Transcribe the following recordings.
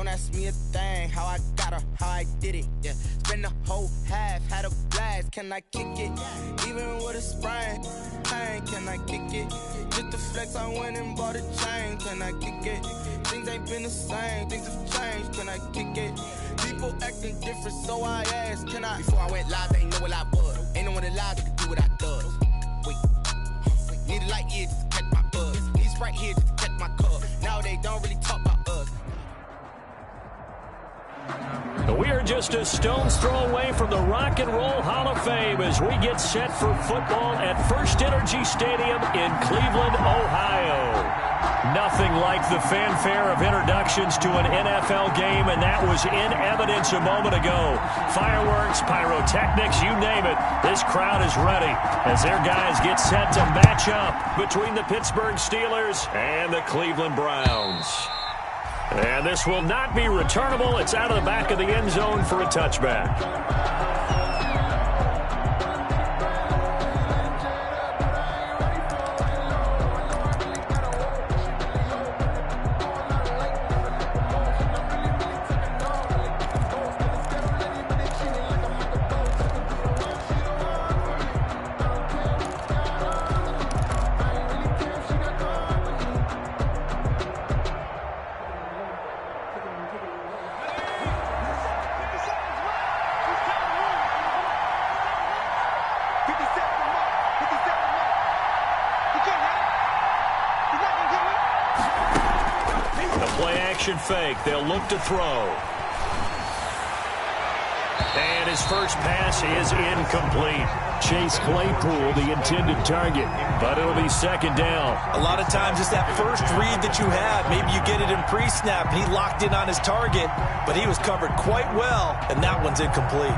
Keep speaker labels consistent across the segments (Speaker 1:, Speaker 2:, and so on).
Speaker 1: Don't ask me a thing, how I got her, how I did it, yeah. Spend the whole half, had a blast, can I kick it? Even with a sprain, pain, can I kick it? Just the flex, I went and bought a chain, can I kick it? Things ain't been the same, things have changed, can I kick it? People acting different, so I asked, can I? Before I went live, they ain't know what I was. Ain't no one alive that could do what I does. Wait, need a light here just to catch my buzz. Need Sprite here just to catch my cup. Now they don't really talk about us.
Speaker 2: We are just a stone's throw away from the Rock and Roll Hall of Fame as we get set for football at First Energy Stadium in Cleveland, Ohio. Nothing like the fanfare of introductions to an NFL game, and that was in evidence a moment ago. Fireworks, pyrotechnics, you name it. This crowd is ready as their guys get set to match up between the Pittsburgh Steelers and the Cleveland Browns. And this will not be returnable. It's out of the back of the end zone for a touchback. Fake. They'll look to throw. And his first pass is incomplete. Chase Claypool, the intended target, but it'll be second down.
Speaker 3: A lot of times it's that first read that you have. Maybe you get it in pre-snap, and he locked in on his target, but he was covered quite well, and that one's incomplete.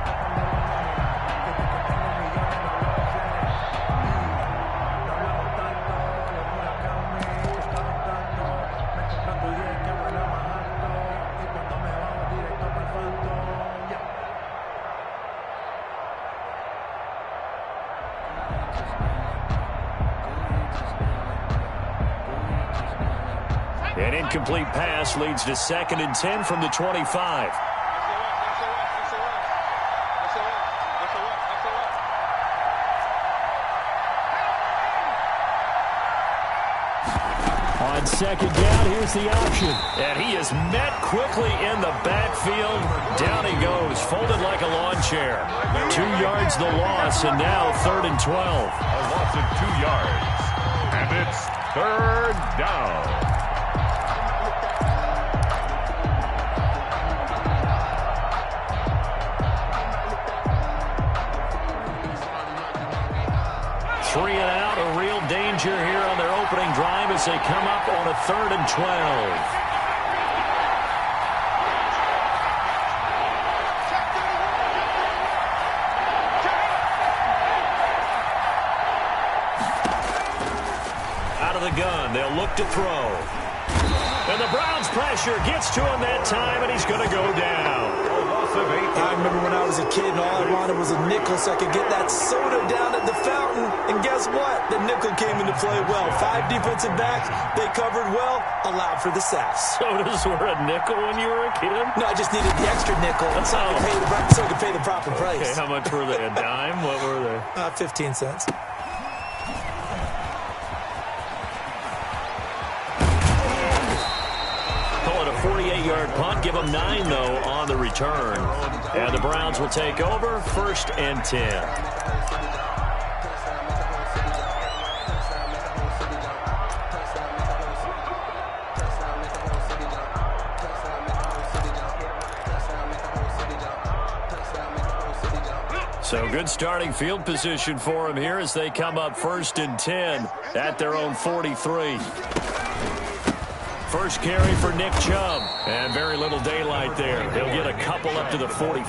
Speaker 2: An incomplete pass leads to 2nd and 10 from the 25. On second down, here's the option. And he is met quickly in the backfield. Down he goes, folded like a lawn chair. 2 yards the loss, and now 3rd and 12.
Speaker 4: A loss of 2 yards. And it's 3rd down.
Speaker 2: Three and out, a real danger here on their opening drive as they come up on a 3rd and 12. Out of the gun, they'll look to throw. And the Browns pressure gets to him that time, and he's going to go down.
Speaker 3: I remember when I was a kid and all I wanted was a nickel so I could get that soda down at the fountain. And guess what? The nickel came into play well. 5 defensive backs, they covered well, allowed for the sacks.
Speaker 2: Sodas were a nickel when you were a kid?
Speaker 3: No, I just needed the extra nickel so I could pay the proper price.
Speaker 2: Okay, how much were they? A dime? What were they?
Speaker 3: 15 cents.
Speaker 2: Call it a 48-yard punt. Give them 9, though, on the return. And the Browns will take over 1st and 10. So good starting field position for them here as they come up 1st and 10 at their own 43. First carry for Nick Chubb, and very little daylight there. He'll get a couple up to the 44.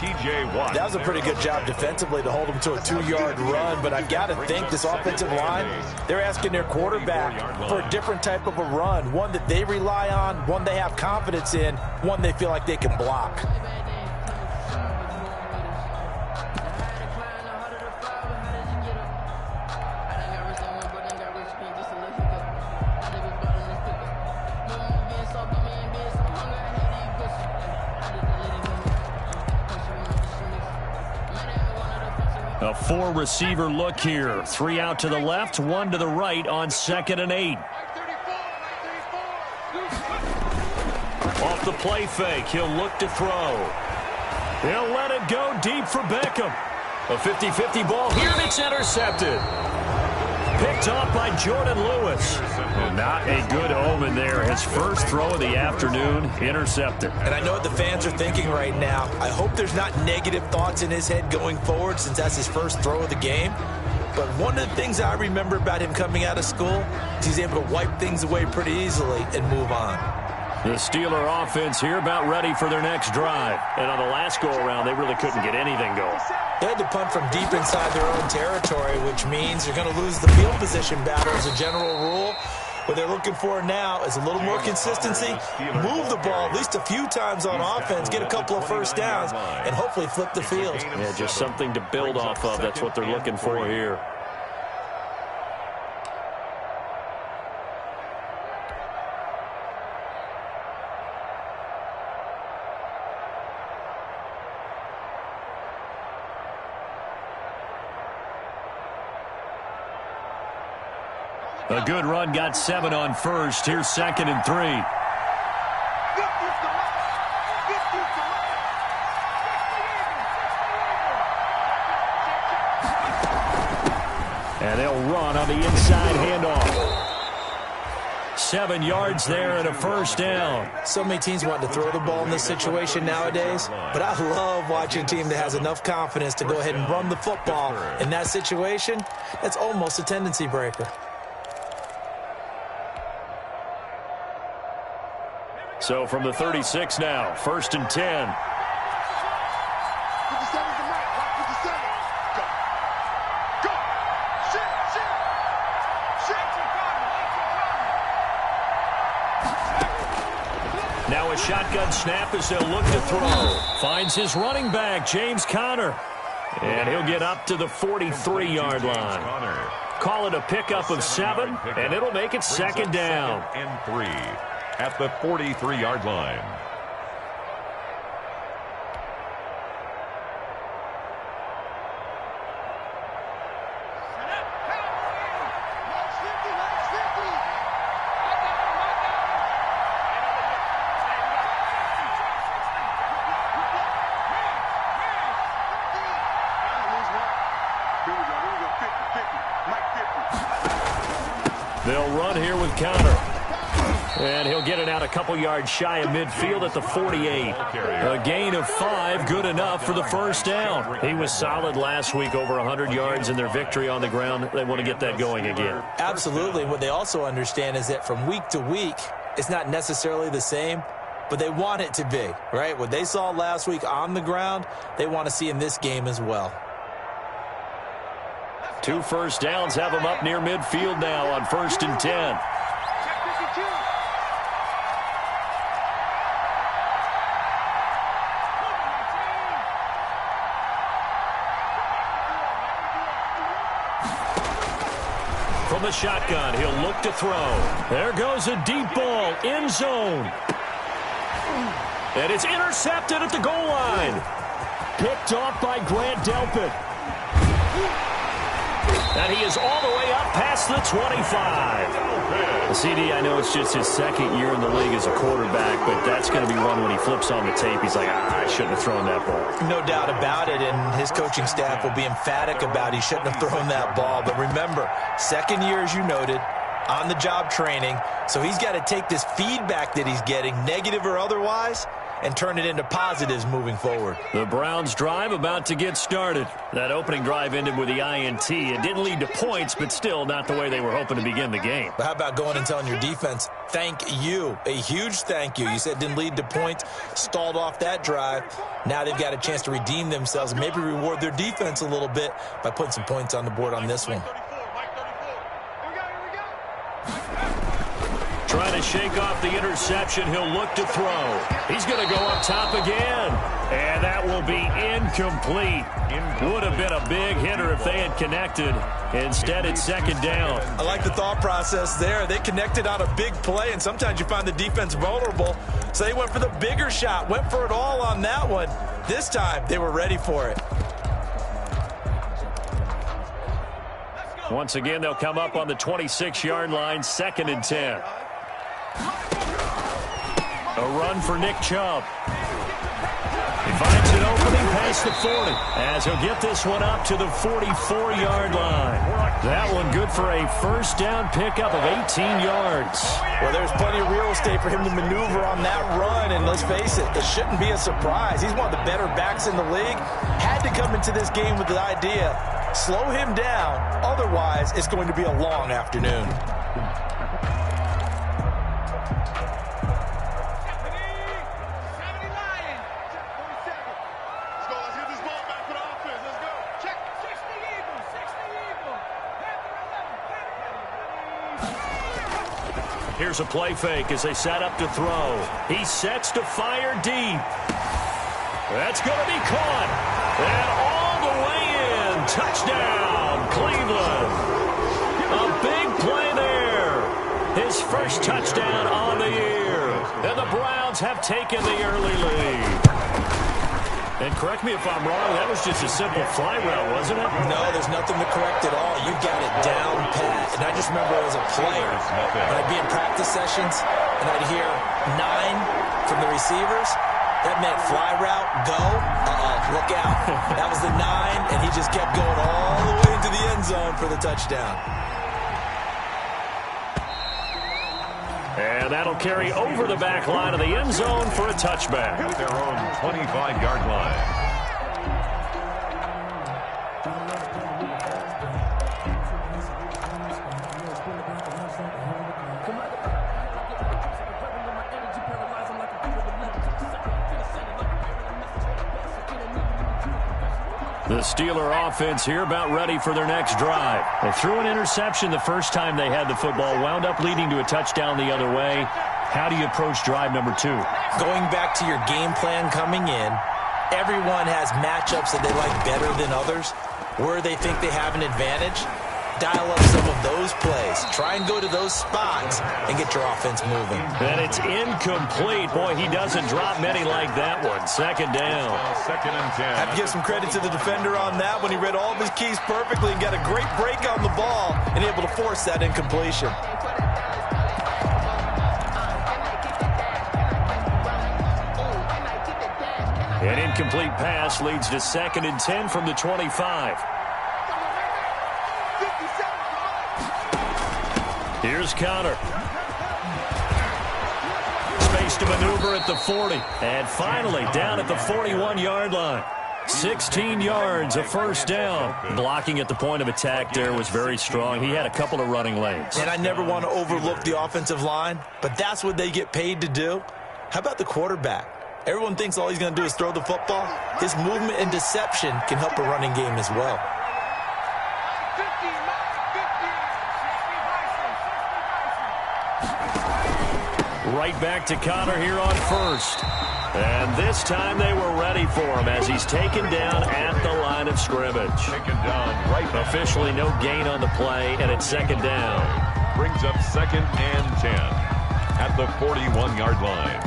Speaker 4: T.J. Watt.
Speaker 3: That was a pretty good job defensively to hold him to a 2-yard run, but I've got to think this offensive line, they're asking their quarterback for a different type of a run, one that they rely on, one they have confidence in, one they feel like they can block.
Speaker 2: A four-receiver look here. 3 out to the left, 1 to the right on 2nd and 8. Off the play fake, he'll look to throw. He'll let it go deep for Beckham. A 50-50 ball here, and it's intercepted. Picked off by Jordan Lewis. And not a good omen there. His first throw of the afternoon, intercepted.
Speaker 3: And I know what the fans are thinking right now. I hope there's not negative thoughts in his head going forward since that's his first throw of the game. But one of the things I remember about him coming out of school is he's able to wipe things away pretty easily and move on.
Speaker 2: The Steeler offense here about ready for their next drive. And on the last go-around, they really couldn't get anything going.
Speaker 3: They had to punt from deep inside their own territory, which means you're going to lose the field position battle as a general rule. What they're looking for now is a little more consistency, move the ball at least a few times on offense, get a couple of first downs, and hopefully flip the field.
Speaker 2: Yeah, just something to build off of. That's what they're looking for here. A good run, got 7 on first. Here's 2nd and 3. And they'll run on the inside handoff. 7 yards there and a first down.
Speaker 3: So many teams want to throw the ball in this situation nowadays, but I love watching a team that has enough confidence to go ahead and run the football. In that situation, that's almost a tendency breaker.
Speaker 2: So from the 36 now, 1st and 10. Now a shotgun snap as they'll look to throw. Finds his running back, James Conner. And he'll get up to the 43-yard line. Call it a pickup of 7, and it'll make it 2nd down.
Speaker 4: And 3. At the 43-yard line.
Speaker 2: They'll run here with Conner. And he'll get it out a couple yards shy of midfield at the 48. A gain of 5, good enough for the first down. He was solid last week, over 100 yards in their victory on the ground. They want to get that going again.
Speaker 3: Absolutely. What they also understand is that from week to week, it's not necessarily the same, but they want it to be, right? What they saw last week on the ground, they want to see in this game as well.
Speaker 2: 2 first downs have them up near midfield now on 1st and 10. From the shotgun, he'll look to throw. There goes a deep ball, end zone. And it's intercepted at the goal line. Picked off by Grant Delpit. And he is all the way up past the 25. CD, I know it's just his 2nd year in the league as a quarterback, but that's going to be one when he flips on the tape. He's like, I shouldn't have thrown that ball.
Speaker 3: No doubt about it, and his coaching staff will be emphatic about he shouldn't have thrown that ball. But remember, 2nd year, as you noted, on-the-job training, so he's got to take this feedback that he's getting, negative or otherwise, and turn it into positives moving forward.
Speaker 2: The Browns drive about to get started. That opening drive ended with the INT. It didn't lead to points, but still not the way they were hoping to begin the game.
Speaker 3: But how about going and telling your defense, thank you, a huge thank you. You said it didn't lead to points, stalled off that drive. Now they've got a chance to redeem themselves and maybe reward their defense a little bit by putting some points on the board on this one.
Speaker 2: Trying to shake off the interception. He'll look to throw. He's going to go up top again. And that will be incomplete. Would have been a big hitter if they had connected. Instead, it's 2nd down.
Speaker 3: I like the thought process there. They connected on a big play, and sometimes you find the defense vulnerable. So they went for the bigger shot, went for it all on that one. This time, they were ready for it.
Speaker 2: Once again, they'll come up on the 26-yard line, 2nd and 10. A run for Nick Chubb. He finds an opening past the 40 as he'll get this one up to the 44-yard line. That one good for a first down pickup of 18 yards.
Speaker 3: Well, there's plenty of real estate for him to maneuver on that run, and let's face it, it shouldn't be a surprise. He's one of the better backs in the league. Had to come into this game with the idea, slow him down, otherwise it's going to be a long afternoon.
Speaker 2: Here's a play fake as they set up to throw. He sets to fire deep. That's going to be caught. And all the way in. Touchdown, Cleveland. A big play there. His first touchdown on the year. And the Browns have taken the early lead. And correct me if I'm wrong, that was just a simple fly route, wasn't it?
Speaker 3: No, there's nothing to correct at all. You got it down pat. And I just remember as a player, when I'd be in practice sessions and I'd hear 9 from the receivers, that meant fly route, go, look out. That was the 9, and he just kept going all the way into the end zone for the touchdown.
Speaker 2: And that'll carry over the back line of the end zone for a touchback.
Speaker 4: At their own 25-yard line.
Speaker 2: The Steeler offense here about ready for their next drive. They threw an interception the first time they had the football, wound up leading to a touchdown the other way. How do you approach drive number 2?
Speaker 3: Going back to your game plan coming in, everyone has matchups that they like better than others. Where they think they have an advantage, dial up some of those plays. Try and go to those spots and get your offense moving.
Speaker 2: And it's incomplete. Boy, he doesn't drop many like that one. 2nd down.
Speaker 4: 2nd and 10.
Speaker 3: I have to give some credit to the defender on that when he read all of his keys perfectly and got a great break on the ball and able to force that incompletion.
Speaker 2: An incomplete pass leads to 2nd and 10 from the 25. Here's Connor. Space to maneuver at the 40. And finally down at the 41-yard line. 16 yards, a first down. Blocking at the point of attack there was very strong. He had a couple of running lanes.
Speaker 3: And I never want to overlook the offensive line, but that's what they get paid to do. How about the quarterback? Everyone thinks all he's going to do is throw the football. His movement and deception can help a running game as well.
Speaker 2: Right back to Connor here on first. And this time they were ready for him as he's taken down at the line of scrimmage.
Speaker 4: Taken down right now.
Speaker 2: Officially no gain on the play, and it's 2nd down.
Speaker 4: Brings up 2nd and 10 at the 41-yard line.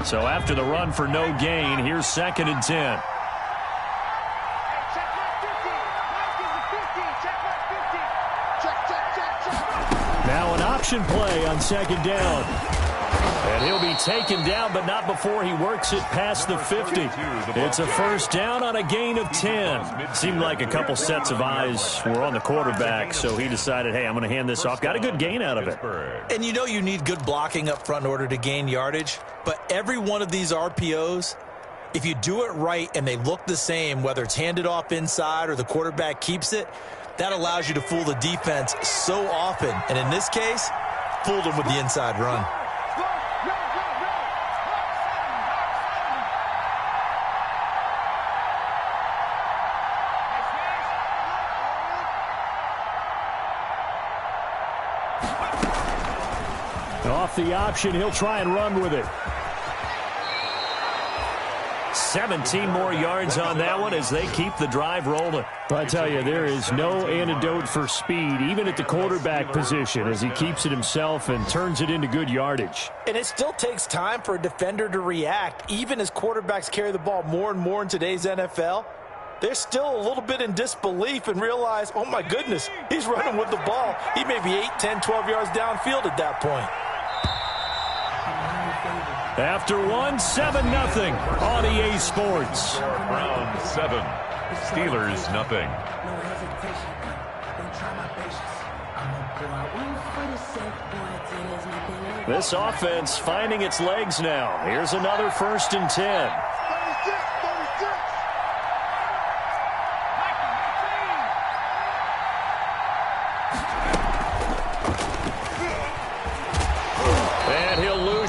Speaker 2: So after the run for no gain, here's 2nd and 10. Now an option play on 2nd down. And he'll be taken down, but not before he works it past the 50. It's a first down on a gain of 10. Seemed like a couple sets of eyes were on the quarterback, so he decided, hey, I'm going to hand this off. Got a good gain out of it.
Speaker 3: And you know you need good blocking up front in order to gain yardage, but every one of these RPOs, if you do it right and they look the same, whether it's handed off inside or the quarterback keeps it, that allows you to fool the defense so often. And in this case, fooled them with the inside run. Off the option, he'll try and run with it.
Speaker 2: 17 more yards on that one as they keep the drive rolling.
Speaker 5: I tell you, there is no antidote for speed, even at the quarterback position, as he keeps it himself and turns it into good yardage.
Speaker 3: And it still takes time for a defender to react. Even as quarterbacks carry the ball more and more in today's NFL, they're still a little bit in disbelief and realize, oh my goodness, he's running with the ball. He may be 8, 10, 12 yards downfield at that point.
Speaker 2: After 7-0 on EA Sports.
Speaker 4: Browns 7, Steelers nothing.
Speaker 2: This offense finding its legs now. Here's another 1st and 10.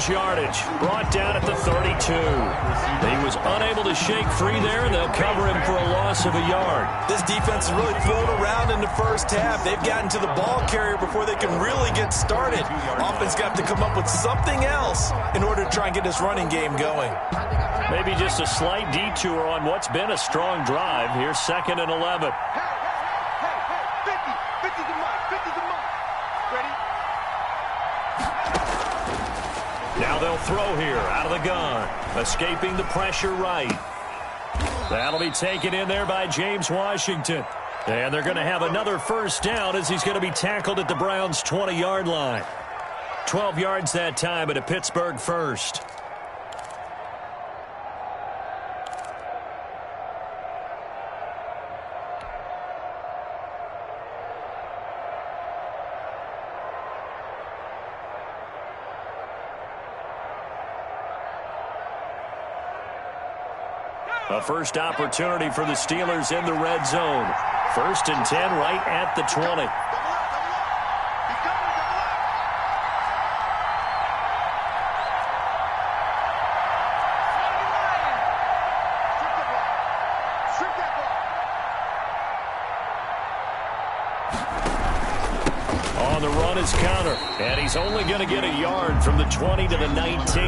Speaker 2: Yardage brought down at the 32. He was unable to shake free there, and they'll cover him for a loss of a yard.
Speaker 3: This defense is really thrown around in the first half. They've gotten to the ball carrier before they can really get started. Offense got to come up with something else in order to try and get this running game going.
Speaker 2: Maybe just a slight detour on what's been a strong drive. Here's 2nd and 11. Now they'll throw here out of the gun. Escaping the pressure right. That'll be taken in there by James Washington. And they're going to have another 1st down as he's going to be tackled at the Browns' 20-yard line. 12 yards that time at a Pittsburgh 1st. A first opportunity for the Steelers in the red zone. 1st and 10 right at the 20. On the run is Counter, and he's only going to get a yard from the 20 to the 19.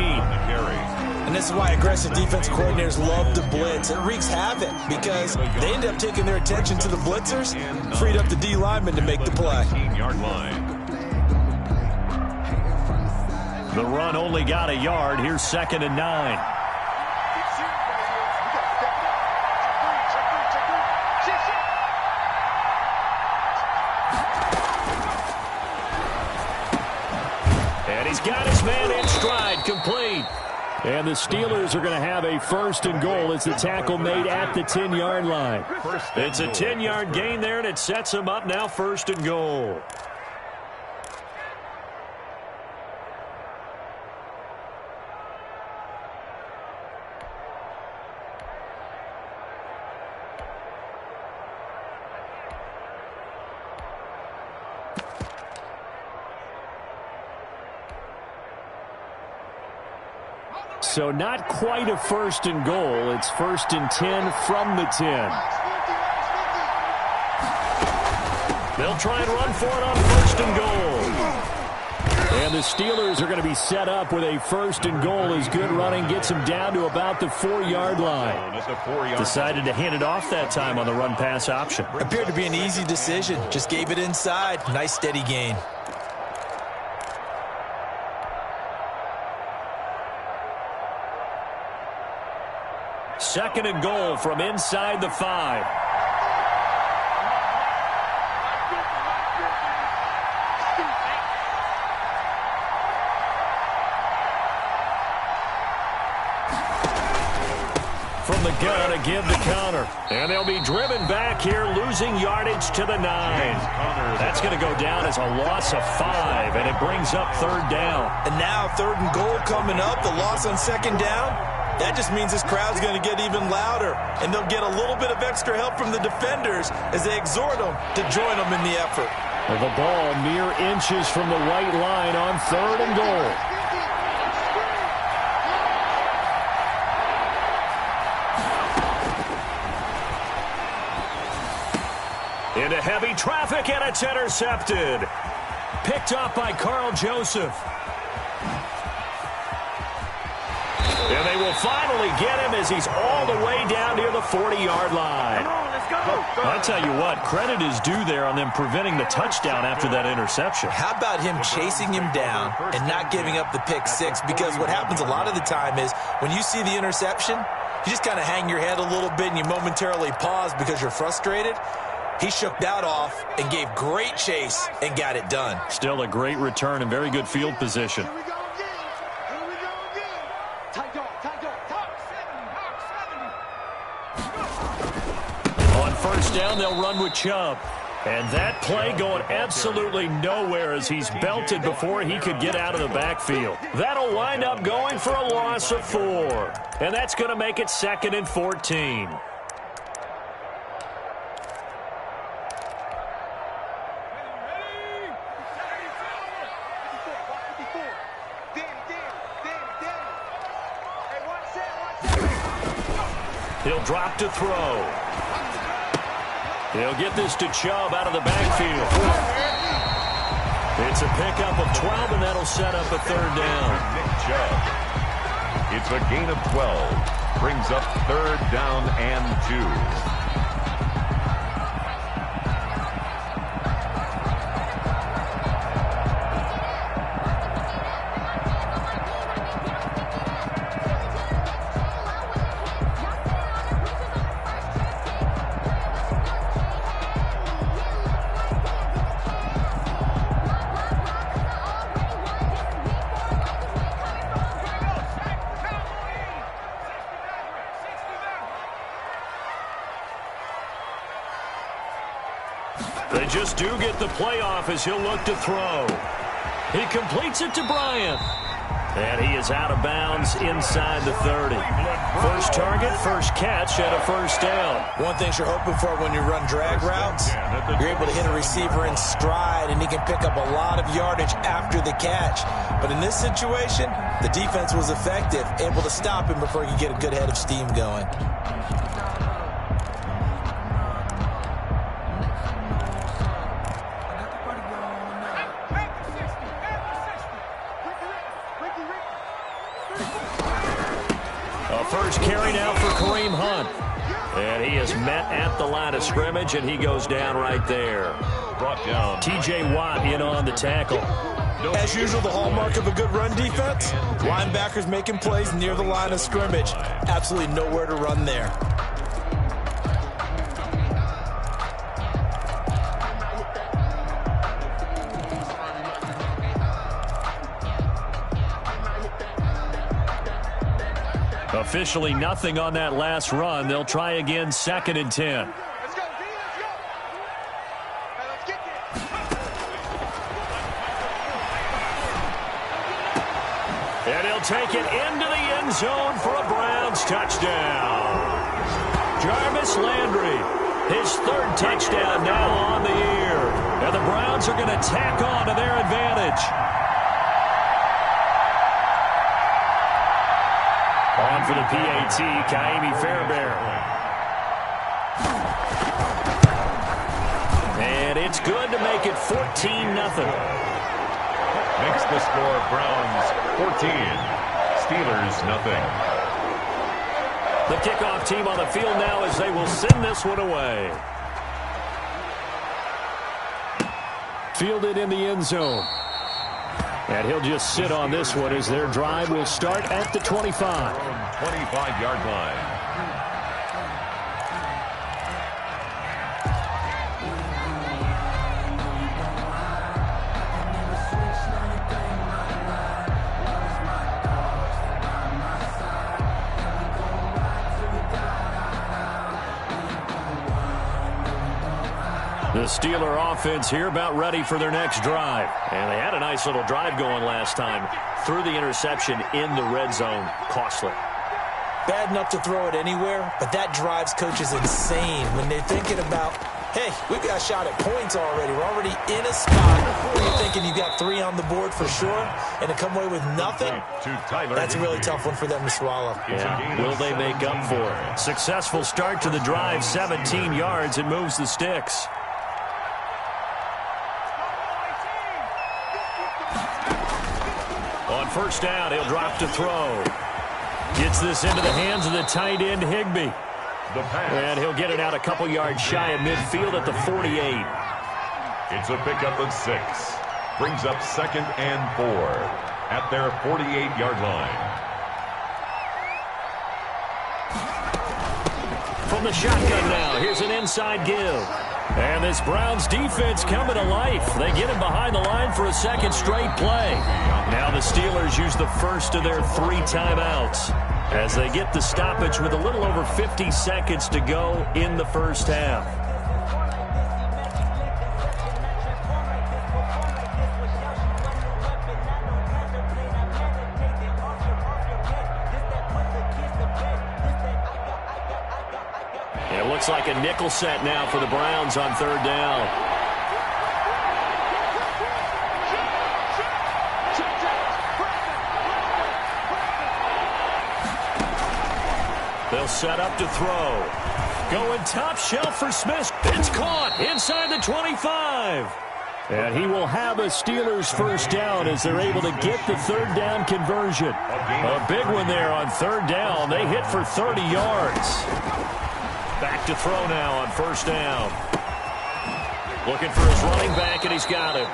Speaker 3: And this is why aggressive defense coordinators love to blitz. It wreaks havoc because they end up taking their attention to the blitzers, freed up the D lineman to make the play.
Speaker 2: The run only got a yard. Here's 2nd and 9. And he's got his man in stride, complete. And the Steelers are going to have a 1st and goal as the tackle made at the 10-yard line. It's a 10-yard gain there, and it sets them up now 1st and goal. So not quite a 1st and goal. It's 1st and 10 from the 10. They'll try and run for it on 1st and goal. And the Steelers are going to be set up with a 1st and goal as good running gets them down to about the 4-yard line. Decided to hand it off that time on the run-pass option.
Speaker 3: Appeared to be an easy decision. Just gave it inside. Nice steady gain.
Speaker 2: 2nd and goal from inside the 5. From the gun, again the counter. And they'll be driven back here, losing yardage to the 9. That's going to go down as a loss of 5, and it brings up 3rd down.
Speaker 3: And now 3rd and goal coming up, the loss on 2nd down. That just means this crowd's going to get even louder, and they'll get a little bit of extra help from the defenders as they exhort them to join them in the effort.
Speaker 5: Well, the ball mere inches from the white line on 3rd and goal.
Speaker 2: Into heavy traffic, and it's intercepted. Picked up by Carl Joseph. And they will finally get him as he's all the way down near the 40-yard line. I tell you what, credit is due there on them preventing the touchdown after that interception.
Speaker 3: How about him chasing him down and not giving up the pick six? Because what happens a lot of the time is when you see the interception, you just kind of hang your head a little bit and you momentarily pause because you're frustrated. He shook that off and gave great chase and got it done.
Speaker 2: Still a great return and very good field position. On first down, they'll run with Chubb. And that play going absolutely nowhere as he's belted before he could get out of the backfield. That'll wind up going for a loss of 4. And that's going to make it 2nd and 14. He'll drop to throw. He'll get this to Chubb out of the backfield. It's a pickup of 12, and that'll set up a 3rd down.
Speaker 4: Nick Chubb. It's a gain of 12. Brings up 3rd down and 2.
Speaker 2: They just do get the playoff as he'll look to throw. He completes it to Bryant. And he is out of bounds inside the 30. First target, first catch, and a 1st down.
Speaker 3: One thing you're hoping for when you run drag routes, you're able to hit a receiver in stride, and he can pick up a lot of yardage after the catch. But in this situation, the defense was effective, able to stop him before he could get a good head of steam going.
Speaker 2: First carry now for Kareem Hunt. And he is met at the line of scrimmage, and he goes down right there.
Speaker 4: Brought down.
Speaker 2: T.J. Watt in on the tackle.
Speaker 3: As usual, the hallmark of a good run defense, linebackers making plays near the line of scrimmage. Absolutely nowhere to run there.
Speaker 2: Officially nothing on that last run. They'll try again, 2nd and 10.
Speaker 6: Let's go, D, let's go. Hey, let's get this.
Speaker 2: And he'll take it into the end zone for a Browns touchdown. Jarvis Landry, his 3rd touchdown now on the year. And the Browns are going to tack on to their advantage. On for the PAT, Kaimi Fairbairn. And it's good to make it 14-0.
Speaker 4: Makes the score Browns 14, Steelers nothing.
Speaker 2: The kickoff team on the field now as they will send this one away. Fielded in the end zone. And he'll just sit on this one as their drive will start at the 25.
Speaker 4: 25-yard line.
Speaker 2: The Steeler offense here about ready for their next drive. And they had a nice little drive going last time. Threw the interception in the red zone. Costly.
Speaker 3: Bad enough to throw it anywhere, but that drives coaches insane when they're thinking about, hey, we've got a shot at points already. We're already in a spot where you're thinking you got 3 on the board for sure, and to come away with nothing, that's a really tough one for them to swallow.
Speaker 2: Yeah. Will they make up for it? Successful start to the drive, 17 yards, and moves the sticks. On first down, he'll drop to throw.
Speaker 5: Gets this into the hands of the tight end, Higbee. And he'll get it out a couple yards shy of midfield at the 48.
Speaker 4: It's a pickup of 6. Brings up 2nd and 4 at their 48-yard line.
Speaker 5: From the shotgun now, here's an inside give. And this Browns defense coming to life. They get him behind the line for a second straight play. Now the Steelers use the first of their 3 timeouts as they get the stoppage with a little over 50 seconds to go in the first half. It looks like a nickel set now for the Browns on 3rd down. They'll set up to throw. Going top shelf for Smith. It's caught inside the 25. And he will have a Steelers first down as they're able to get the 3rd down conversion. A big one there on 3rd down. They hit for 30 yards. Back to throw now on 1st down. Looking for his running back, and he's got it.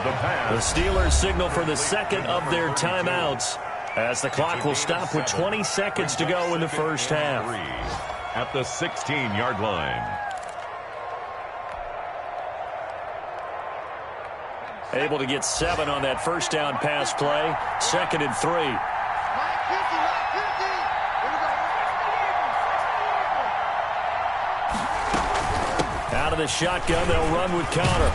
Speaker 5: The Steelers signal for the second of their timeouts as the clock will stop with 20 seconds to go in the first half.
Speaker 4: At the 16-yard line.
Speaker 5: Able to get 7 on that first down pass play. 2nd and 3. Out of the shotgun, they'll run with Connor.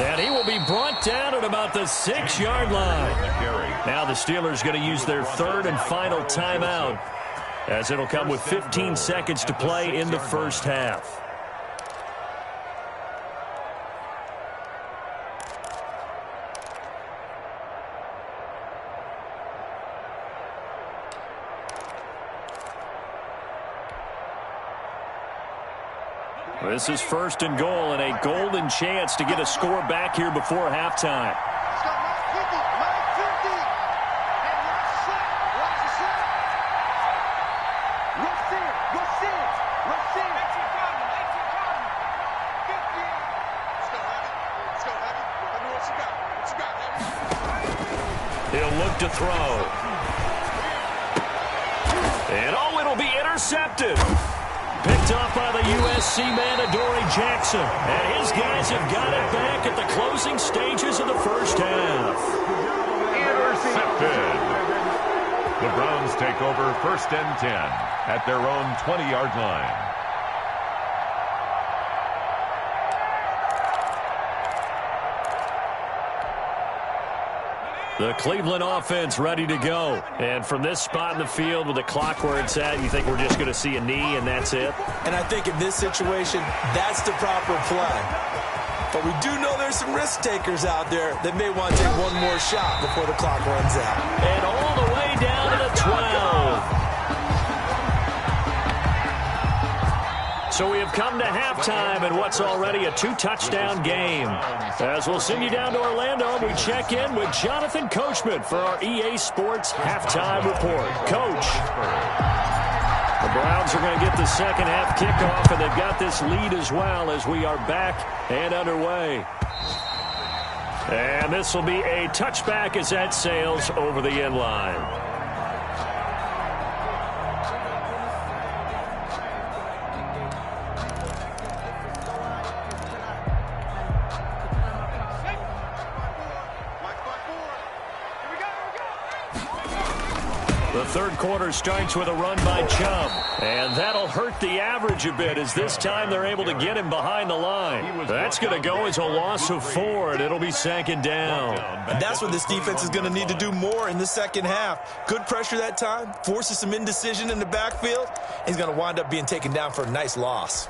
Speaker 5: And he will be brought down at about the 6-yard line. Now the Steelers going to use their 3rd and final timeout as it'll come with 15 seconds to play in the first half. This is 1st and goal and a golden chance to get a score back here before halftime. He'll look to throw. And it'll be intercepted. Picked off by the USC man, Adoree Jackson. And his guys have got it back at the closing stages of the first half.
Speaker 4: Intercepted. The Browns take over 1st and 10 at their own 20-yard line.
Speaker 5: The Cleveland offense ready to go. And from this spot in the field with the clock where it's at, you think we're just going to see a knee and that's it?
Speaker 3: And I think in this situation, that's the proper play. But we do know there's some risk takers out there that may want to take one more shot before the clock runs out.
Speaker 5: And all the way down to the 12. So we have come to halftime in what's already a 2-touchdown game. As we'll send you down to Orlando, we check in with Jonathan Coachman for our EA Sports Halftime Report. Coach, the Browns are going to get the second half kickoff, and they've got this lead as well as we are back and underway. And this will be a touchback as that sails over the end line. The third quarter starts with a run by Chubb, and that'll hurt the average a bit as this time they're able to get him behind the line. That's going to go as a loss of 4, and it'll be 2nd down.
Speaker 3: And that's what this defense is going to need to do more in the second half. Good pressure that time, forces some indecision in the backfield. He's going to wind up being taken down for a nice loss.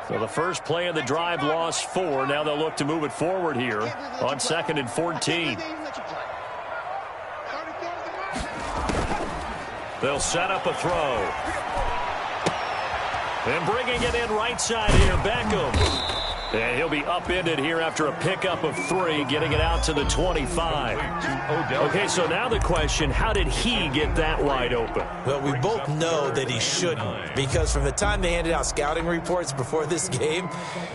Speaker 5: So the first play of the drive lost 4. Now they'll look to move it forward here on 2nd and 14. They'll set up a throw. And bringing it in right side here, Beckham.
Speaker 2: And he'll be upended here after a pickup of 3, getting it out to the 25. Okay, so now the question, how did he get that wide open?
Speaker 3: Well, we both know that he shouldn't, because from the time they handed out scouting reports before this game,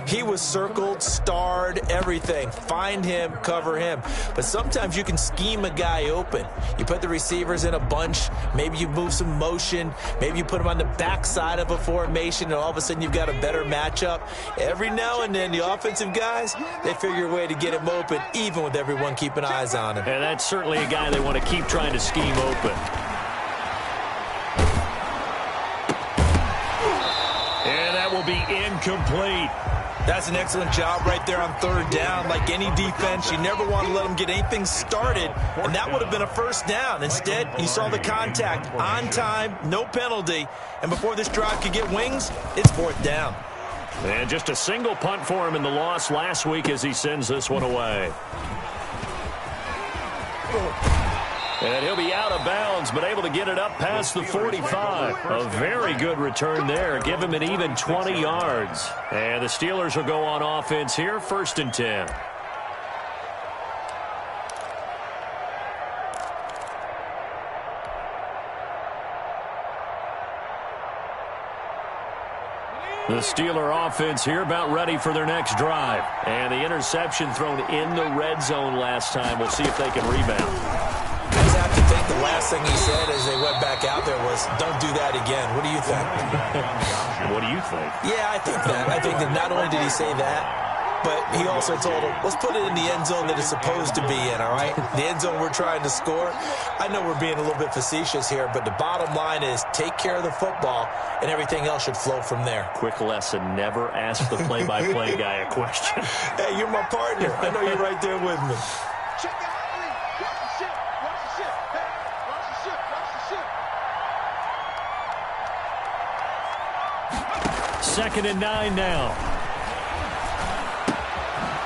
Speaker 3: he was circled, starred, everything. Find him, cover him. But sometimes you can scheme a guy open. You put the receivers in a bunch, maybe you move some motion, maybe you put them on the backside of a formation, and all of a sudden you've got a better matchup. Every now and then, the offensive guys, they figure a way to get him open, even with everyone keeping eyes on him.
Speaker 2: And that's certainly a guy they want to keep trying to scheme open. And that will be incomplete.
Speaker 3: That's an excellent job right there on 3rd down. Like any defense, you never want to let them get anything started, and that would have been a 1st down. Instead, you saw the contact on time, no penalty, and before this drive could get wings, it's 4th down.
Speaker 2: And just a single punt for him in the loss last week as he sends this one away. And he'll be out of bounds, but able to get it up past the 45. A very good return there. Give him an even 20 yards. And the Steelers will go on offense here, 1st and 10. The Steeler offense here about ready for their next drive. And the interception thrown in the red zone last time. We'll see if they can rebound.
Speaker 3: I just have to think the last thing he said as they went back out there was, don't do that again. What do you think?
Speaker 2: What do you think?
Speaker 3: Yeah, I think that. I think that not only did he say that, but he also told him, let's put it in the end zone that it's supposed to be in, all right? The end zone we're trying to score. I know we're being a little bit facetious here, but the bottom line is take care of the football, and everything else should flow from there.
Speaker 2: Quick lesson, never ask the play-by-play guy a question.
Speaker 3: Hey, you're my partner. I know you're right there with me.
Speaker 6: Check the hot read. Watch the ship. Watch the ship. Hey, watch the ship. Watch the ship.
Speaker 2: 2nd and 9 now.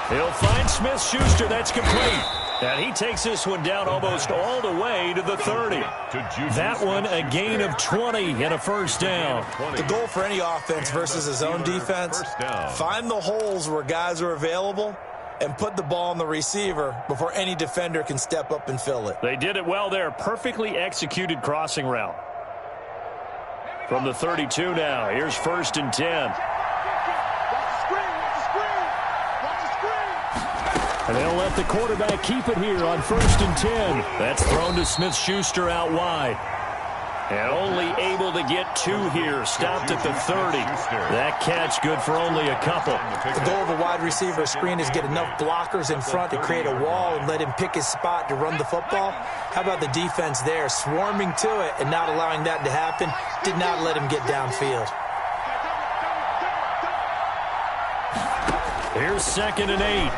Speaker 2: He'll find Smith-Schuster. That's complete. And he takes this one down almost all the way to the 30. That one a gain of 20 and a 1st down.
Speaker 3: The goal for any offense versus his own defense, find the holes where guys are available and put the ball on the receiver before any defender can step up and fill it.
Speaker 2: They did it well there. Perfectly executed crossing route. From the 32 now, here's 1st and 10. And they'll let the quarterback keep it here on 1st and 10. That's thrown to Smith-Schuster out wide. And only able to get 2 here. Stopped at the 30. That catch good for only a couple.
Speaker 3: The goal of a wide receiver screen is get enough blockers in front to create a wall and let him pick his spot to run the football. How about the defense there, swarming to it and not allowing that to happen? Did not let him get downfield.
Speaker 2: Here's 2nd and 8.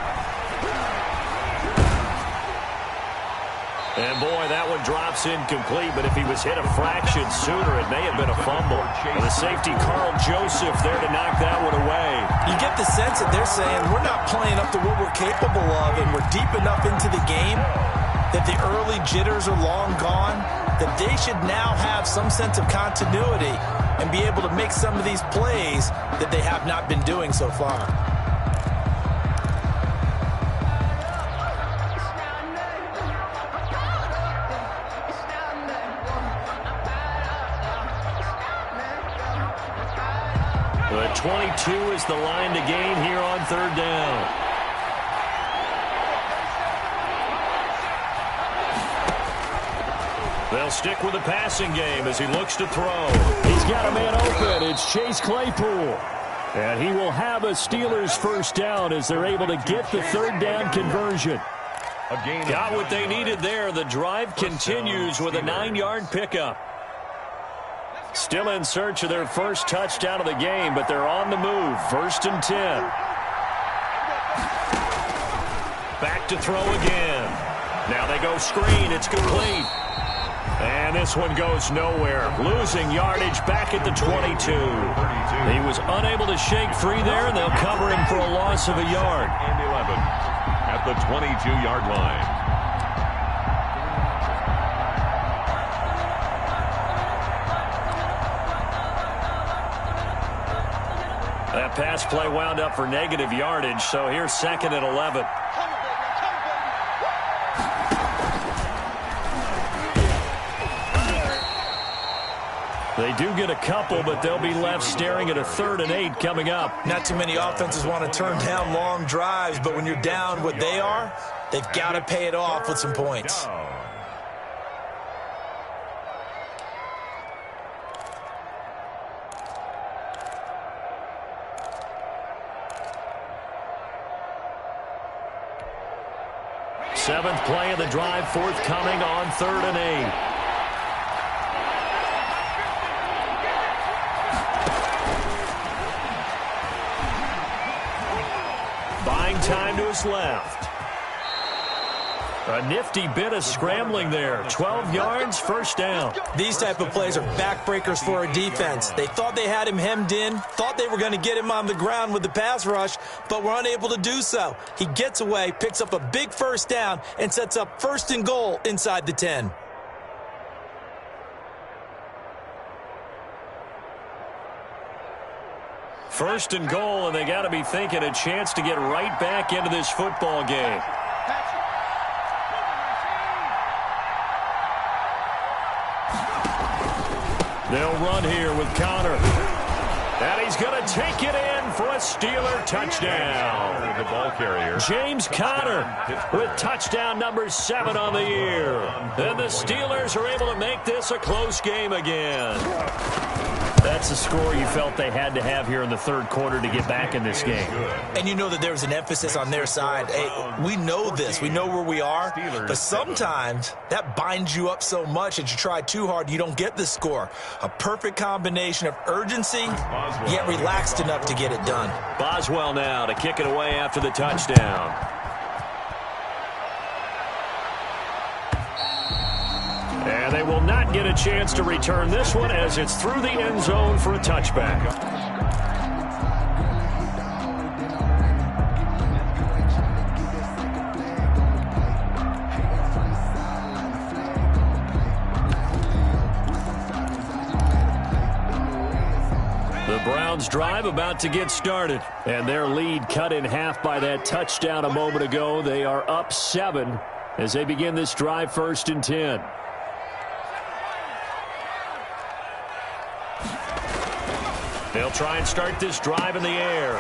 Speaker 2: And, boy, that one drops incomplete, but if he was hit a fraction sooner, it may have been a fumble. And the safety, Carl Joseph, there to knock that one away.
Speaker 3: You get the sense that they're saying we're not playing up to what we're capable of, and we're deep enough into the game that the early jitters are long gone, that they should now have some sense of continuity and be able to make some of these plays that they have not been doing so far.
Speaker 2: The 22 is the line to gain here on 3rd down. They'll stick with the passing game as he looks to throw. He's got a man open. It's Chase Claypool. And he will have a Steelers 1st down as they're able to get the 3rd down conversion. Got what they needed there. The drive continues with a 9-yard pickup. Still in search of their first touchdown of the game, but they're on the move. 1st and 10. Back to throw again. Now they go screen. It's complete. And this one goes nowhere. Losing yardage back at the 22. He was unable to shake free there, and they'll cover him for a loss of a yard.
Speaker 4: And 11 at the 22-yard line.
Speaker 2: That That pass play wound up for negative yardage, so here's 2nd and 11. They do get a couple, but they'll be left staring at a 3rd and 8 coming up.
Speaker 3: Not too many offenses want to turn down long drives, but when you're down what they are, they've got to pay it off with some points.
Speaker 2: Seventh play of the drive, forthcoming on 3rd and 8. Buying time to his left. A nifty bit of scrambling there. 12 yards, 1st down.
Speaker 3: These type of plays are backbreakers for a defense. They thought they had him hemmed in, thought they were going to get him on the ground with the pass rush, but were unable to do so. He gets away, picks up a big 1st down, and sets up 1st and goal inside the 10.
Speaker 2: First and goal, and they got to be thinking a chance to get right back into this football game. They'll run here with Connor. And he's going to take it in for a Steeler touchdown.
Speaker 4: The ball carrier,
Speaker 2: James Conner, with touchdown number 7 on the year. And the Steelers are able to make this a close game again. That's a score you felt they had to have here in the 3rd quarter to get back in this game.
Speaker 3: And you know that there was an emphasis on their side. Hey, we know this. We know where we are. But sometimes that binds you up so much that you try too hard, you don't get the score. A perfect combination of urgency, yet relaxed enough to get it done.
Speaker 2: Boswell now to kick it away after the touchdown. And they will not get a chance to return this one as it's through the end zone for a touchback. The Browns drive about to get started, and their lead cut in half by that touchdown a moment ago. They are up 7 as they begin this drive, 1st and 10. They'll try and start this drive in the air.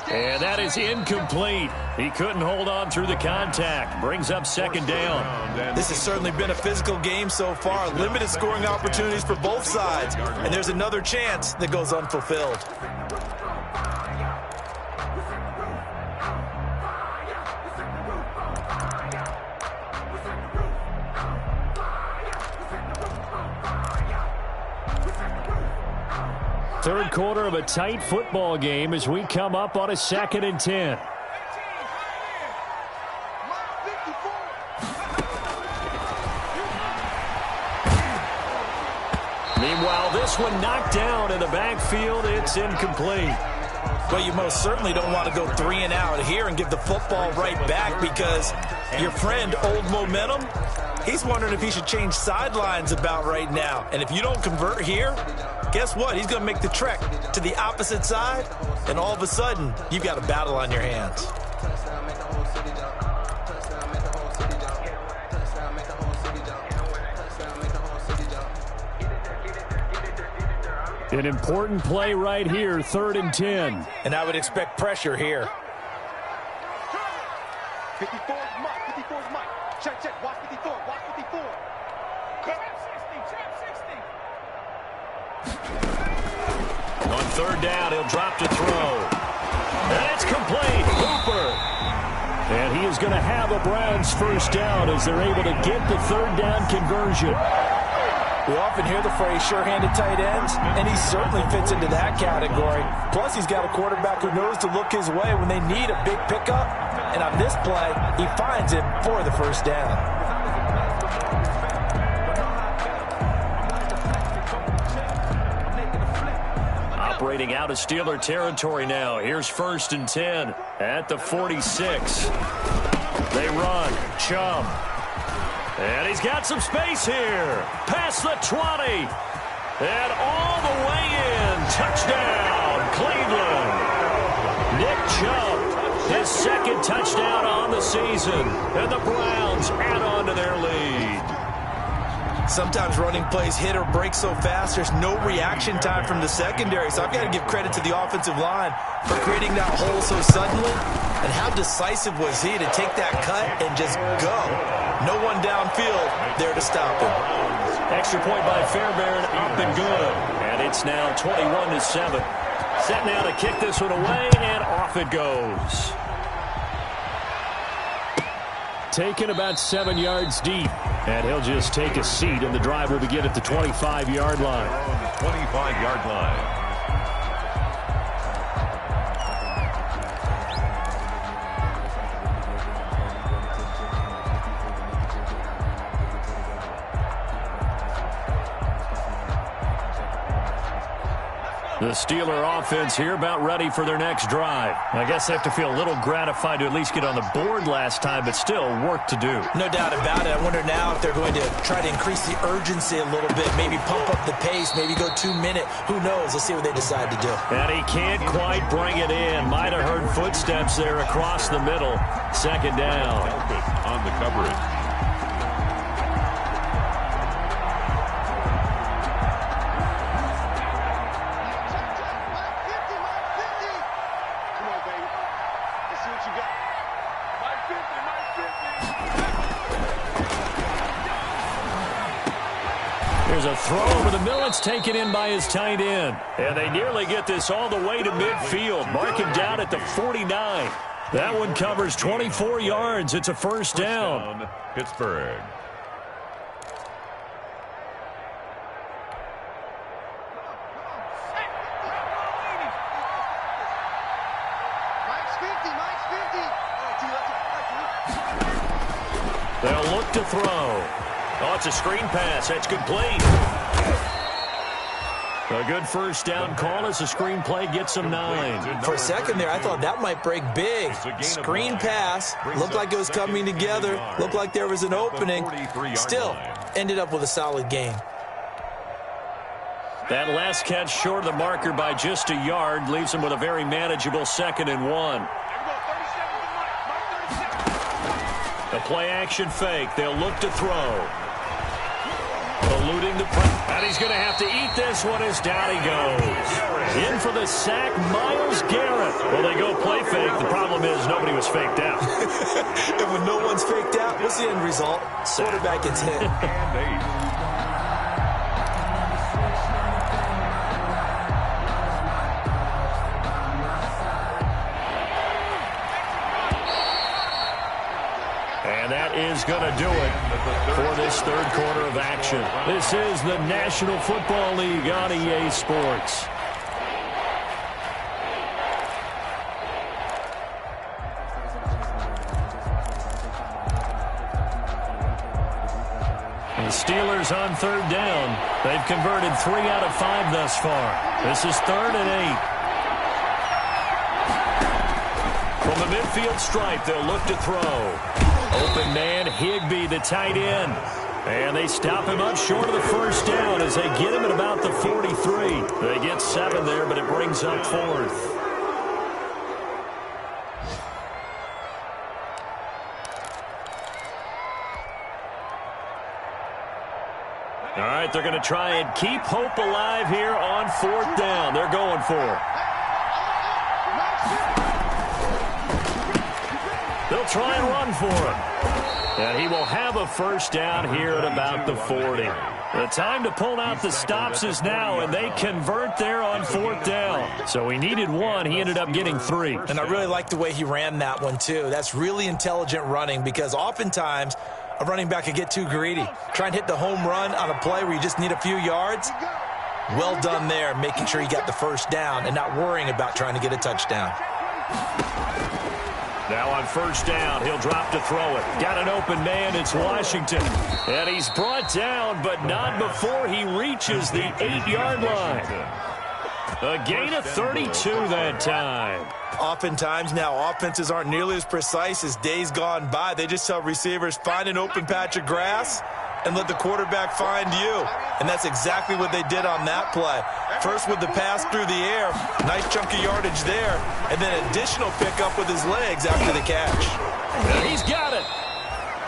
Speaker 2: And that is incomplete. He couldn't hold on through the contact. Brings up 2nd down.
Speaker 3: This has certainly been a physical game so far. Limited scoring opportunities for both sides. And there's another chance that goes unfulfilled.
Speaker 2: Third quarter of a tight football game as we come up on a 2nd and 10. Meanwhile, this one knocked down in the backfield. It's incomplete.
Speaker 3: Well, you most certainly don't want to go 3 and out here and give the football right back because your friend, Old Momentum, he's wondering if he should change sidelines about right now. And if you don't convert here, guess what? He's going to make the trek to the opposite side, and all of a sudden, you've got a battle on your hands.
Speaker 2: An important play right here, 3rd and 10.
Speaker 3: And I would expect pressure here.
Speaker 6: 54 is Mike. 54 is Mike. Check, check. Watch 54. Watch 54. Trap 60.
Speaker 2: On 3rd down, he'll drop to throw. And it's complete. Hooper. And he is going to have a Browns 1st down as they're able to get the 3rd down conversion.
Speaker 3: We often hear the phrase sure-handed tight ends, and he certainly fits into that category. Plus, he's got a quarterback who knows to look his way when they need a big pickup. And on this play, he finds it for the 1st down.
Speaker 2: Operating out of Steeler territory now. Here's 1st and 10 at the 46. They run. Chubb. And he's got some space here. Past the 20. And all the way in. Touchdown,
Speaker 5: Cleveland. Nick Chubb, his second touchdown on the season. And the Browns add on to their lead.
Speaker 3: Sometimes running plays hit or break so fast, there's no reaction time from the secondary. So I've got to give credit to the offensive line for creating that hole so suddenly. And how decisive was he to take that cut and just go? No one downfield there to stop him.
Speaker 5: Extra point by Fairbairn, up and good. And it's now 21-7. Set now to kick this one away, and off it goes. Taken about 7 yards deep. And he'll just take a seat, and the drive will begin at the 25-yard line.
Speaker 4: 25-yard line.
Speaker 5: The Steeler offense here about ready for their next drive. I guess they have to feel a little gratified to at least get on the board last time, but still work to do.
Speaker 3: No doubt about it. I wonder now if they're going to try to increase the urgency a little bit, maybe pump up the pace, maybe go 2 minute. Who knows? Let's see what they decide to do.
Speaker 5: And he can't quite bring it in. Might have heard footsteps there across the middle. Second down.
Speaker 4: On the coverage.
Speaker 5: There's a throw over the middle. It's taken in by his tight end. And they nearly get this all the way to midfield. Mark him down at the 49. That one covers 24 yards. It's a first down.
Speaker 4: Pittsburgh.
Speaker 5: They'll look to throw. Oh, it's a screen pass. That's complete. A good first down call as the screen play gets them 9.
Speaker 3: For a second there, I thought that might break big. Screen pass. Looked like it was coming together. Looked like there was an opening. Still, ended up with a solid gain.
Speaker 5: That last catch short of the marker by just a yard leaves them with a very manageable 2nd and 1. A play-action fake. They'll look to throw. Eluding the press. And he's going to have to eat this one as down he goes. In for the sack, Myles Garrett. Well, they go play fake. The problem is nobody was faked out.
Speaker 3: And when no one's faked out, what's the end result? Quarterback gets hit.
Speaker 5: And that is going to do it for this third quarter of action. This is the National Football League on EA Sports. The Steelers on third down. They've converted 3 out of 5 thus far. This is 3rd and 8. From the midfield stripe, they'll look to throw. Open man, Higbee, the tight end. And they stop him up short of the first down as they get him at about the 43. They get 7 there, but it brings up 4th. All right, they're going to try and keep hope alive here on 4th down. They're going for it. They'll try and run for him. And he will have a first down here at about the 40. The time to pull out the stops is now, and they convert there on 4th down. So he needed 1. He ended up getting 3.
Speaker 3: And I really like the way he ran that one, too. That's really intelligent running because oftentimes a running back could get too greedy. Try and hit the home run on a play where you just need a few yards. Well done there, making sure he got the first down and not worrying about trying to get a touchdown.
Speaker 5: Now on first down, he'll drop to throw it. Got an open man, it's Washington. And he's brought down, but not before he reaches the 8-yard line. A gain of 32 that time.
Speaker 3: Oftentimes now, offenses aren't nearly as precise as days gone by. They just tell receivers, find an open patch of grass and let the quarterback find you. And that's exactly what they did on that play. First with the pass through the air. Nice chunk of yardage there. And then additional pickup with his legs after the catch.
Speaker 2: And he's got it.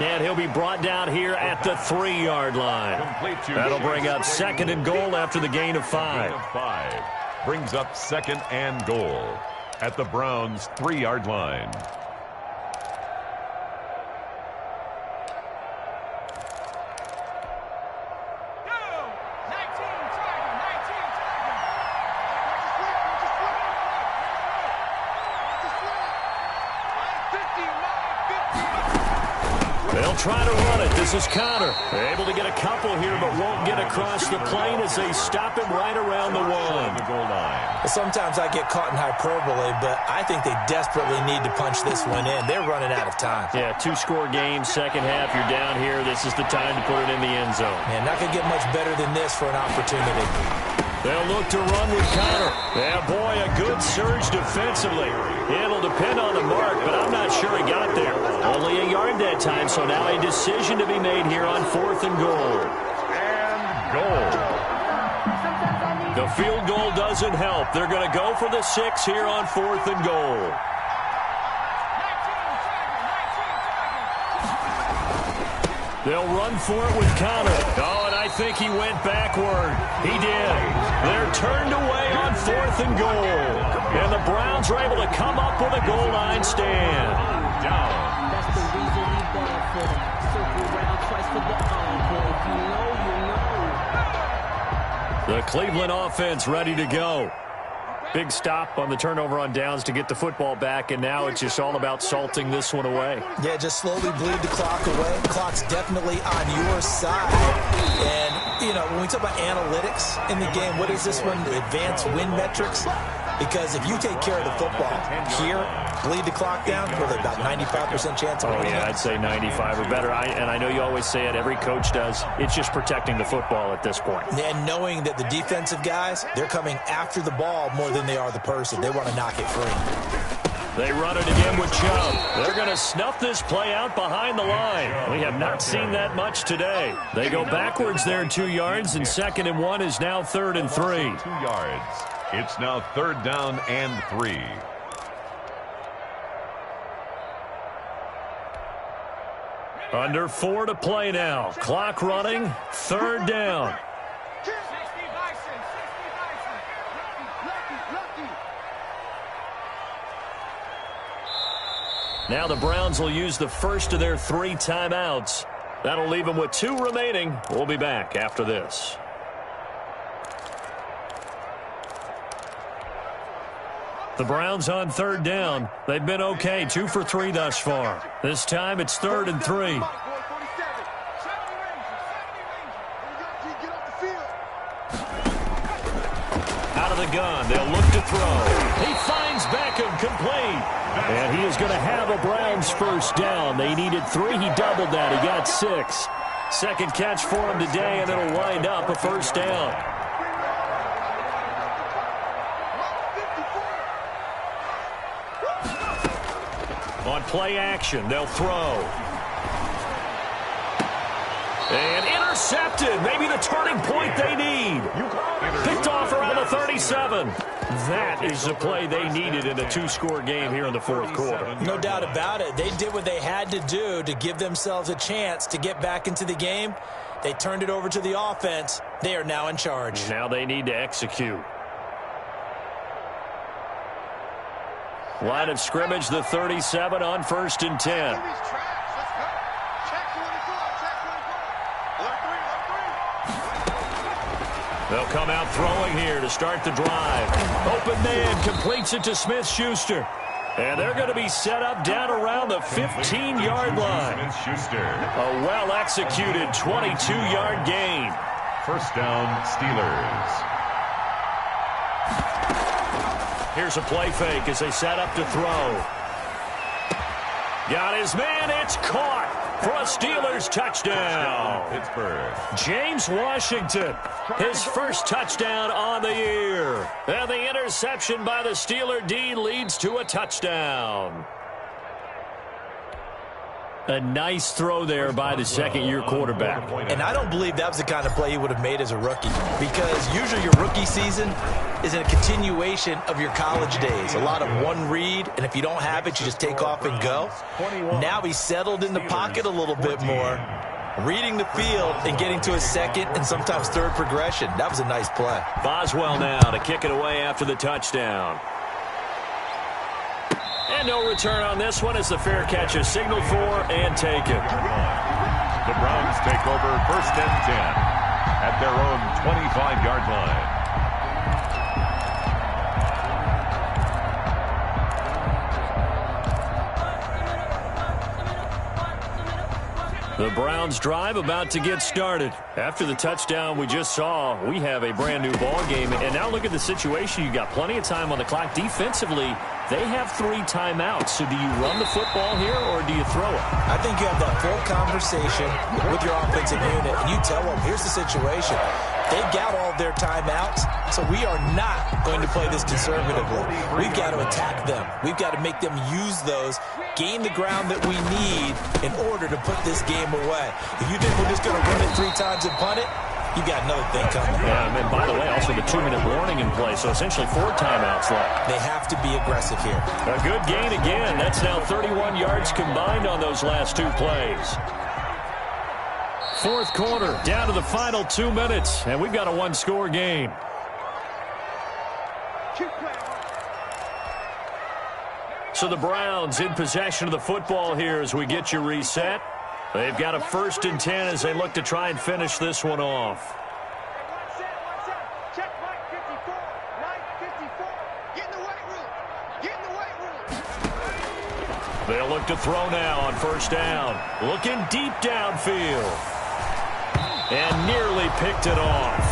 Speaker 2: And he'll be brought down here at the 3-yard line. That'll bring up 2nd and goal after the gain of 5.
Speaker 4: Brings up 2nd and goal at the Browns' 3-yard line.
Speaker 2: They'll try to run it. This is Connor. They're able to get a couple here, but won't get across the plane as they stop him right around the 1.
Speaker 4: The goal line.
Speaker 3: Sometimes I get caught in hyperbole, but I think they desperately need to punch this one in. They're running out of time.
Speaker 2: Yeah, 2-score game, second half. You're down here. This is the time to put it in the end zone.
Speaker 3: Man, not going to get much better than this for an opportunity.
Speaker 2: They'll look to run with Connor. Yeah, boy, a good surge defensively. It'll depend on the mark, but I'm not sure he got there. Only a yard that time, so now a decision to be made here on 4th and goal.
Speaker 4: And goal.
Speaker 2: The field goal doesn't help. They're going to go for the 6 here on 4th and goal. They'll run for it with Connor. Oh, and I think he went backward. He did. They're turned away on 4th and goal. And the Browns are able to come up with a goal line stand.
Speaker 4: Down.
Speaker 7: That's the reason we ball for them. Circle around twice for the encore. If you know, you know.
Speaker 2: The Cleveland offense ready to go. Big stop on the turnover on downs to get the football back, and now it's just all about salting this one away.
Speaker 3: Yeah, just slowly bleed the clock away. The clock's definitely on your side. And, you know, when we talk about analytics in the game, what is this one? The advanced win metrics? Because if you take care of the football here, bleed the clock down, with about 95% chance of winning.
Speaker 2: Oh, yeah, I'd say 95 or better. And I know you always say it, every coach does. It's just protecting the football at this point.
Speaker 3: And knowing that the defensive guys, they're coming after the ball more than they are the person. They want to knock it free.
Speaker 2: They run it again with Chubb. They're going to snuff this play out behind the line. We have not seen that much today. They go backwards there 2 yards, and 2nd and 1 is now 3rd and 3.
Speaker 4: 2 yards. It's now 3rd down and 3.
Speaker 2: Under 4 to play now. Clock running. 3rd down. Now the Browns will use the first of their 3 timeouts. That'll leave them with 2 remaining. We'll be back after this. The Browns on 3rd down. They've been okay, 2 for 3 thus far. This time it's 3rd and 3. Out of the gun, they'll look to throw. He finds Beckham complete. And he is going to have a Browns first down. They needed 3. He doubled that. He got 6. Second catch for him today, and it'll wind up a first down. On play action, they'll throw. And intercepted. Maybe the turning point they need. Picked off around the 37. That is the play they needed in a 2-score game here in the 4th quarter.
Speaker 3: No doubt about it. They did what they had to do to give themselves a chance to get back into the game. They turned it over to the offense. They are now in charge.
Speaker 2: Now they need to execute. Line of scrimmage, the 37 on 1st and 10. They'll come out throwing here to start the drive. Open man completes it to Smith-Schuster. And they're going to be set up down around the 15-yard line. A well-executed 22-yard gain.
Speaker 4: First down, Steelers.
Speaker 2: Here's a play fake as they set up to throw. Got his man. It's caught for a Steelers touchdown.
Speaker 4: Pittsburgh.
Speaker 2: James Washington, his first touchdown on the year. And the interception by the Steeler D leads to a touchdown.
Speaker 5: A nice throw there by the second-year quarterback.
Speaker 3: And I don't believe that was the kind of play he would have made as a rookie, because usually your rookie season is a continuation of your college days. A lot of one read, and if you don't have it, you just take off and go. Now he's settled in the pocket a little bit more, reading the field and getting to his second and sometimes third progression. That was a nice play.
Speaker 5: Boswell now to kick it away after the touchdown. And no return on this one as the fair catch is signaled for and taken.
Speaker 4: The Browns take over 1st and 10 at their own 25-yard line.
Speaker 5: The Browns drive about to get started. After the touchdown we just saw, we have a brand new ball game. And now look at the situation. You got plenty of time on the clock. Defensively, they have 3 timeouts. So do you run the football here or do you throw it?
Speaker 3: I think you have that full conversation with your offensive unit, and you tell them, here's the situation. They got all their timeouts, so we are not going to play this conservatively. We've got to attack them. We've got to make them use those, gain the ground that we need in order to put this game away. If you think we're just going to run it 3 times and punt it, you got another thing coming.
Speaker 5: Yeah, and by the way, also the 2-minute warning in play, so essentially 4 timeouts left.
Speaker 3: They have to be aggressive here.
Speaker 5: A good gain again. That's now 31 yards combined on those last 2 plays. 4th quarter, down to the final 2 minutes, and we've got a 1-score game. So the Browns in possession of the football here as we get you reset. They've got a 1st and 10 as they look to try and finish this one off.
Speaker 6: Check right 54. Right 54. Get in the weight room. Get in the weight room.
Speaker 5: They'll look to throw now on 1st down. Looking deep downfield. And nearly picked it off.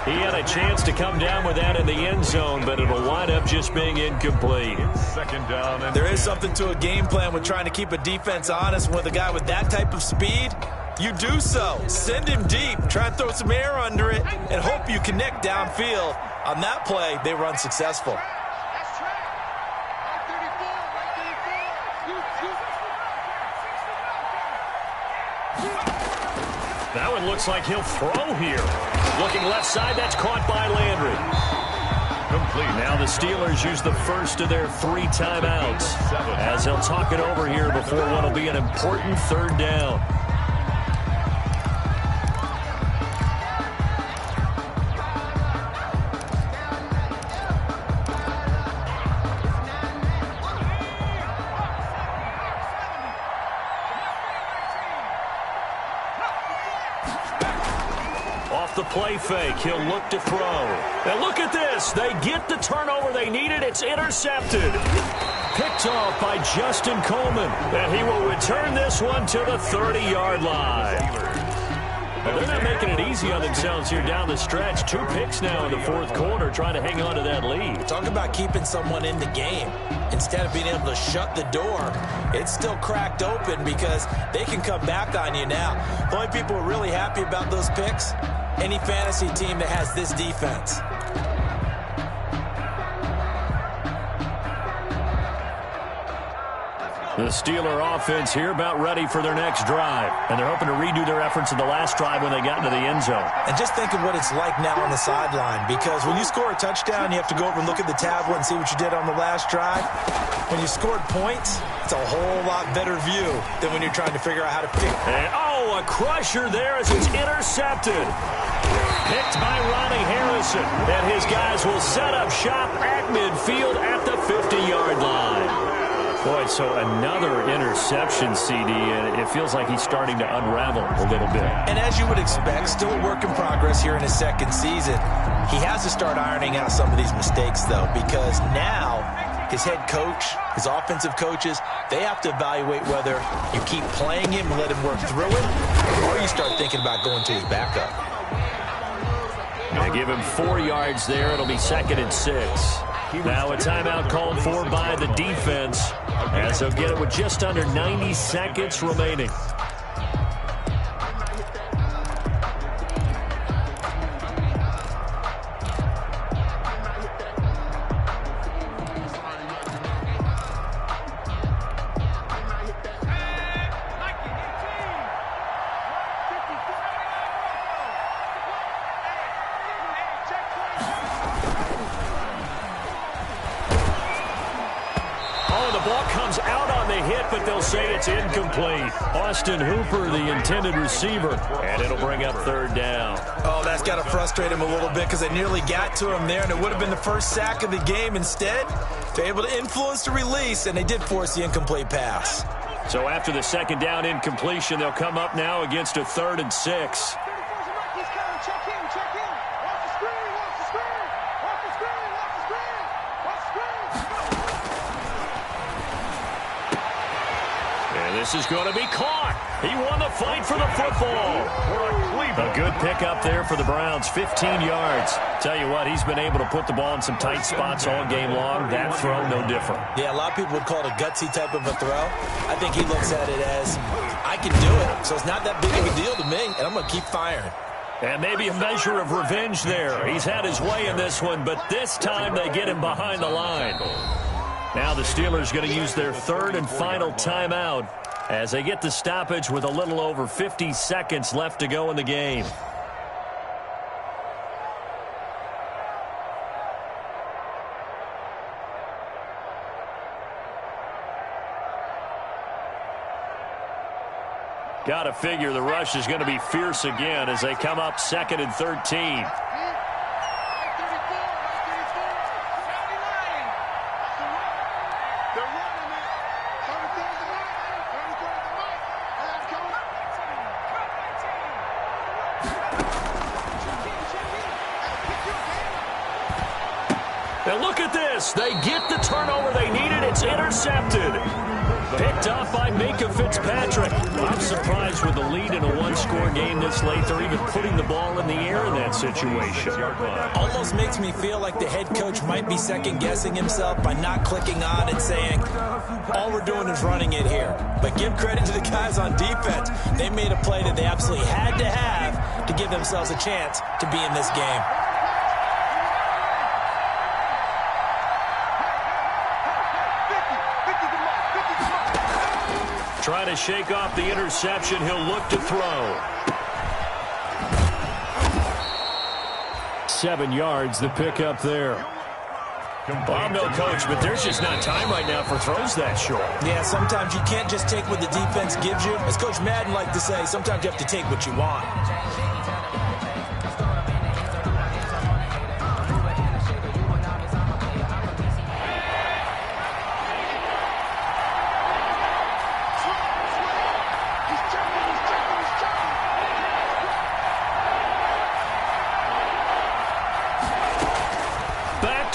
Speaker 5: He had a chance to come down with that in the end zone, but it'll wind up just being incomplete.
Speaker 4: 2nd down. And
Speaker 3: there is something to a game plan with trying to keep a defense honest. With a guy with that type of speed, you do so. Send him deep. Try and throw some air under it and hope you connect downfield. On that play, they were unsuccessful.
Speaker 5: That one looks like he'll throw here. Looking left side, that's caught by Landry.
Speaker 4: Complete.
Speaker 5: Now the Steelers use the first of their 3 timeouts as they'll talk it over here before what will be an important 3rd down. The play fake. He'll look to throw. And look at this. They get the turnover they needed. It's intercepted. Picked off by Justin Coleman. And he will return this one to the 30-yard line. Well, they're not making it easy on themselves here down the stretch. 2 picks now in the 4th quarter trying to hang on to that lead.
Speaker 3: Talk about keeping someone in the game. Instead of being able to shut the door, it's still cracked open because they can come back on you now. The only people who are really happy about those picks, any fantasy team that has this defense.
Speaker 5: The Steeler offense here about ready for their next drive. And they're hoping to redo their efforts in the last drive when they got into the end zone.
Speaker 3: And just think of what it's like now on the sideline, because when you score a touchdown, you have to go over and look at the tablet and see what you did on the last drive. When you scored points, it's a whole lot better view than when you're trying to figure out how to pick.
Speaker 5: And, oh, a crusher there as it's intercepted. Picked by Ronnie Harrison. And his guys will set up shop at midfield at the 50-yard line. Boy, so another interception, CD, and it feels like he's starting to unravel a little bit.
Speaker 3: And as you would expect, still a work in progress here in his 2nd season. He has to start ironing out some of these mistakes, though, because now his head coach, his offensive coaches, they have to evaluate whether you keep playing him and let him work through it, or you start thinking about going to his backup.
Speaker 5: They give him 4 yards there. It'll be 2nd and 6. Now a timeout called for by the defense as they'll get it with just under 90 seconds remaining.
Speaker 2: but they'll say it's incomplete. Austin Hooper, the intended receiver, and it'll bring up third down.
Speaker 3: Oh, that's got to frustrate him a little bit because they nearly got to him there, and it would have been the first sack of the game. Instead, they're able to influence the release, and they did force the incomplete pass.
Speaker 2: So after the second down incompletion, they'll come up now against a 3rd and 6. This is going to be caught. He won the fight for the football. A good pickup there for the Browns, 15 yards. Tell you what, he's been able to put the ball in some tight spots all game long. That throw, no different.
Speaker 3: Yeah, a lot of people would call it a gutsy type of a throw. I think he looks at it as, I can do it, so it's not that big of a deal to me, and I'm going to keep firing.
Speaker 2: And maybe a measure of revenge there. He's had his way in this one, but this time they get him behind the line. Now the Steelers going to use their 3rd and final timeout as they get the stoppage with a little over 50 seconds left to go in the game. Got to figure the rush is going to be fierce again as they come up 2nd and 13. And look at this. They get the turnover they needed. It's intercepted. Picked off by Minka Fitzpatrick. I'm surprised with the lead in a one-score game this late. They're even putting the ball in the air in that situation.
Speaker 3: Almost makes me feel like the head coach might be second-guessing himself by not clicking on and saying, all we're doing is running it here. But give credit to the guys on defense. They made a play that they absolutely had to have to give themselves a chance to be in this game.
Speaker 2: Trying to shake off the interception. He'll look to throw. 7 yards, the pickup there. I'm no coach, but there's just not time right now for throws that short.
Speaker 3: Yeah, sometimes you can't just take what the defense gives you. As Coach Madden liked to say, sometimes you have to take what you want.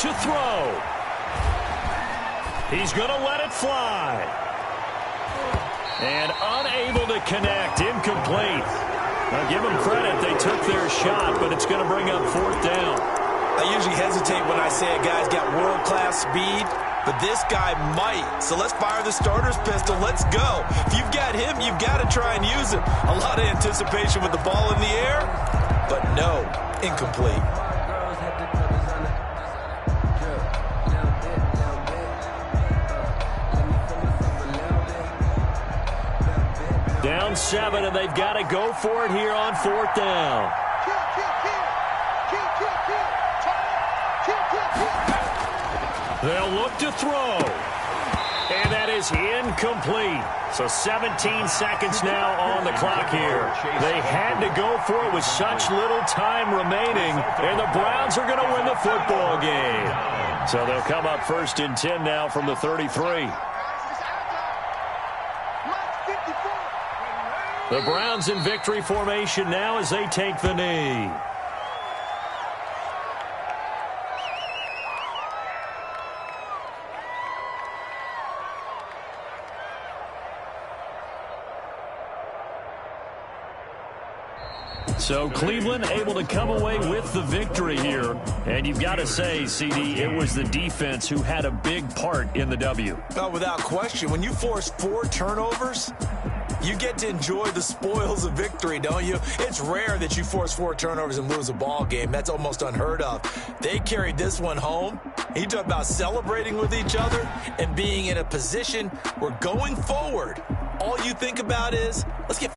Speaker 2: To throw. He's going to let it fly. And unable to connect. Incomplete. Now give them credit. They took their shot, but it's going to bring up 4th down.
Speaker 3: I usually hesitate when I say a guy's got world-class speed, but this guy might. So let's fire the starter's pistol. Let's go. If you've got him, you've got to try and use him. A lot of anticipation with the ball in the air, but no, incomplete.
Speaker 2: Down 7, and they've got to go for it here on 4th down. They'll look to throw. And that is incomplete. So 17 seconds now on the clock here. They had to go for it with such little time remaining, and the Browns are going to win the football game. So they'll come up 1st and 10 now from the 33. The Browns in victory formation now as they take the knee. So Cleveland able to come away with the victory here. And you've got to say, CD, it was the defense who had a big part in the W.
Speaker 3: Oh, without question. When you force 4 turnovers, you get to enjoy the spoils of victory, don't you? It's rare that you force 4 turnovers and lose a ball game. That's almost unheard of. They carried this one home. You talk about celebrating with each other and being in a position where going forward, all you think about is, let's get